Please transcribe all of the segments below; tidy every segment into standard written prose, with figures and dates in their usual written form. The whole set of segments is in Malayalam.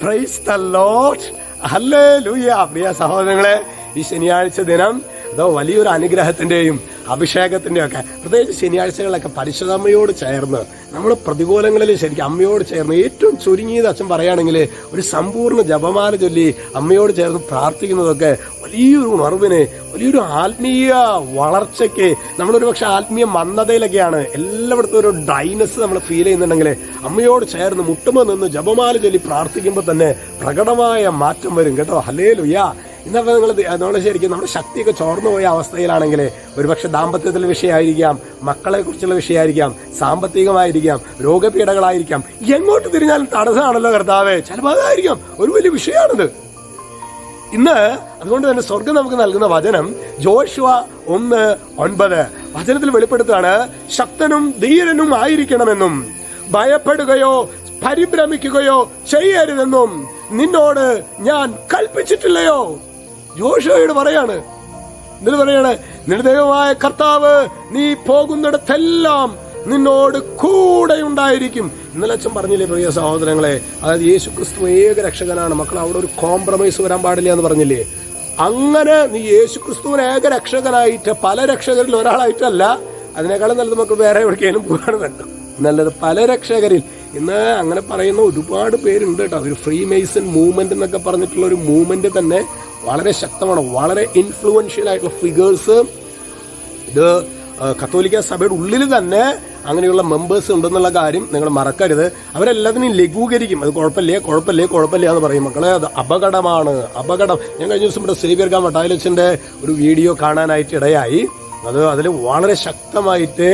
Praise the Lord. ഹല്ലേലൂയ. പ്രിയ സഹോദരങ്ങളെ, ഈ ശനിയാഴ്ച ദിനം അതോ വലിയൊരു അനുഗ്രഹത്തിന്റെയും അഭിഷേകത്തിന്റെയും ഒക്കെ, പ്രത്യേകിച്ച് ശനിയാഴ്ചകളിലൊക്കെ പരിശുദ്ധമ്മയോട് ചേർന്ന് നമ്മൾ പ്രതികൂലങ്ങളിൽ ശരിക്കും അമ്മയോട് ചേർന്ന് ഏറ്റവും ചുരുങ്ങിയത് അച്ഛൻ പറയുകയാണെങ്കിൽ ഒരു സമ്പൂർണ്ണ ജപമാല ചൊല്ലി അമ്മയോട് ചേർന്ന് പ്രാർത്ഥിക്കുന്നതൊക്കെ വലിയൊരു ഉണർവിന്, വലിയൊരു ആത്മീയ വളർച്ചയ്ക്ക്, നമ്മളൊരു പക്ഷെ ആത്മീയ മന്ദതയിലൊക്കെയാണ് എല്ലായിടത്തും ഒരു ഡ്രൈനസ് നമ്മൾ ഫീൽ ചെയ്യുന്നുണ്ടെങ്കിൽ അമ്മയോട് ചേർന്ന് മുട്ടുമ്പോൾ നിന്ന് ജപമാല ചൊല്ലി പ്രാർത്ഥിക്കുമ്പോൾ തന്നെ പ്രകടമായ മാറ്റം വരും കേട്ടോ. ഹല്ലേലൂയ. ഇന്നപ്പോൾ നമ്മൾ ശരിക്കും നമ്മുടെ ശക്തിയൊക്കെ ചോർന്നു പോയ അവസ്ഥയിലാണെങ്കിൽ ഒരുപക്ഷെ ദാമ്പത്യത്തിലെ വിഷയമായിരിക്കാം, മക്കളെ കുറിച്ചുള്ള വിഷയമായിരിക്കാം, സാമ്പത്തികമായിരിക്കാം, രോഗപീഠകളായിരിക്കാം, എങ്ങോട്ട് തിരിഞ്ഞാലും തടസ്സമാണല്ലോ കർത്താവേ. ചിലപ്പോൾ അതായിരിക്കാം ഒരു വലിയ വിഷയമാണിത്. ഇന്ന് അതുകൊണ്ട് തന്നെ സ്വർഗം നമുക്ക് നൽകുന്ന വചനം യോശുവ 1:9 വചനത്തിൽ വെളിപ്പെടുത്തുകയാണ്, ശക്തനും ധീരനും ആയിരിക്കണമെന്നും ഭയപ്പെടുകയോ പരിഭ്രമിക്കുകയോ ചെയ്യരുതെന്നും നിന്നോട് ഞാൻ കൽപ്പിച്ചിട്ടില്ലയോ. യോശുവയോട് പറയാണ്, എന്നിട്ട് പറയാണ്, നിന്റെ ദൈവമായ കർത്താവ് നീ പോകുന്നിടത്തെല്ലാം നിന്നോട് കൂടെ ഉണ്ടായിരിക്കും. ഇന്നലെ അച്ഛൻ പറഞ്ഞില്ലേ പ്രിയ സഹോദരങ്ങളെ, അതായത് യേശു ക്രിസ്തു ഏക രക്ഷകനാണ്. മക്കൾ, അവിടെ ഒരു കോംപ്രമൈസ് വരാൻ പാടില്ല എന്ന് പറഞ്ഞില്ലേ. അങ്ങനെ നീ യേശു ക്രിസ്തുവിന് ഏക രക്ഷകനായിട്ട് പല രക്ഷകരിൽ ഒരാളായിട്ടല്ല, അതിനേക്കാളും നല്ലത് മക്കൾ വേറെ എവിടേക്കാനും പോകാണ് നല്ലത്. പല രക്ഷകരിൽ ഇന്ന് അങ്ങനെ പറയുന്ന ഒരുപാട് പേരുണ്ട് കേട്ടോ. ഒരു ഫ്രീ മേസൺ മൂവ്മെന്റ് എന്നൊക്കെ പറഞ്ഞിട്ടുള്ള ഒരു മൂവ്മെന്റ് തന്നെ വളരെ ശക്തമാണ്. വളരെ ഇൻഫ്ലുവൻഷ്യൽ ആയിട്ടുള്ള ഫിഗേഴ്സ് ഇത് കത്തോലിക്ക സഭയുടെ ഉള്ളിൽ തന്നെ അങ്ങനെയുള്ള മെമ്പേഴ്സ് ഉണ്ടെന്നുള്ള കാര്യം നിങ്ങൾ മറക്കരുത്. അവരെല്ലാത്തിനും ലഘൂകരിക്കും. അത് കുഴപ്പമില്ല എന്ന് പറയും. മക്കളെ, അത് അപകടമാണ്, അപകടം. ഞാൻ കഴിഞ്ഞ ദിവസം ഇവിടെ സേവ്യർ ഗാ മട്ടായിലച്ചന്റെ ഒരു വീഡിയോ കാണാനായിട്ട് ഇടയായി. അതിൽ വളരെ ശക്തമായിട്ട്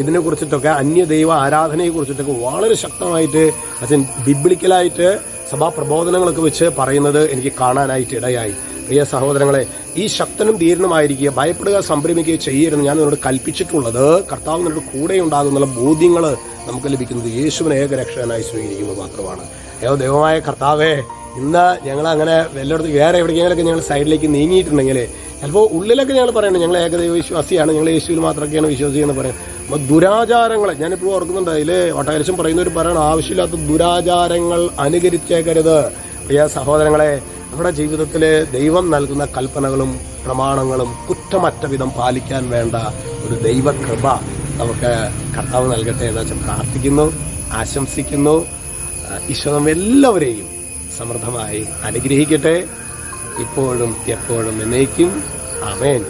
ഇതിനെ കുറിച്ചിട്ടൊക്കെ, അന്യദൈവ ആരാധനയെ കുറിച്ചിട്ടൊക്കെ വളരെ ശക്തമായിട്ട് അച്ഛൻ ബിബ്ലിക്കലായിട്ട് സഭാപ്രബോധനങ്ങളൊക്കെ വെച്ച് പറയുന്നത് എനിക്ക് കാണാനായിട്ട് ഇടയായി. പ്രിയ സഹോദരങ്ങളെ, ഈ ശക്തനും ധീരനുമായിരിക്കുക, ഭയപ്പെടുക, സംഭ്രമിക്കുക ചെയ്യരുതെന്ന് ഞാൻ നിന്നോട് കൽപ്പിച്ചിട്ടുള്ളത് കർത്താവ് നിന്നോട് കൂടെ ഉണ്ടാകുന്നുള്ള ബോധ്യങ്ങൾ നമുക്ക് ലഭിക്കുന്നത് യേശുവിനെ ഏക രക്ഷകനായി സ്വീകരിക്കുന്നത് മാത്രമാണ്. ദൈവമായ കർത്താവേ, ഇന്ന് ഞങ്ങൾ അങ്ങനെ വല്ലയിടത്ത് വേറെ എവിടേക്കെങ്കിലൊക്കെ ഞങ്ങൾ സൈഡിലേക്ക് നീങ്ങിയിട്ടുണ്ടെങ്കിൽ ചിലപ്പോൾ ഉള്ളിലൊക്കെ ഞങ്ങൾ പറയണം ഞങ്ങൾ ഏകദൈവ വിശ്വാസിയാണ്, ഞങ്ങൾ യേശുവിൽ മാത്രമൊക്കെയാണ് വിശ്വസിക്കുന്നത് പറയാം. അപ്പോൾ ദുരാചാരങ്ങൾ ഞാനിപ്പോൾ ഓർക്കുന്നുണ്ട്. അതിൽ വട്ടായലച്ചൻ പറയുന്നവർ പറയണം, ആവശ്യമില്ലാത്ത ദുരാചാരങ്ങൾ അനുകരിച്ചേക്കരുത്. പ്രിയ സഹോദരങ്ങളെ, നമ്മുടെ ജീവിതത്തിൽ ദൈവം നൽകുന്ന കൽപ്പനകളും പ്രമാണങ്ങളും കുറ്റമറ്റ വിധം പാലിക്കാൻ വേണ്ട ഒരു ദൈവകൃപ നമുക്ക് കർത്താവ് നൽകട്ടെ എന്ന് വെച്ചാൽ പ്രാർത്ഥിക്കുന്നു, ആശംസിക്കുന്നു. ഈശോ എല്ലാവരെയും സമൃദ്ധമായി അനുഗ്രഹിക്കട്ടെ, ഇപ്പോഴും എപ്പോഴും എന്നേക്കും. ആമേൻ.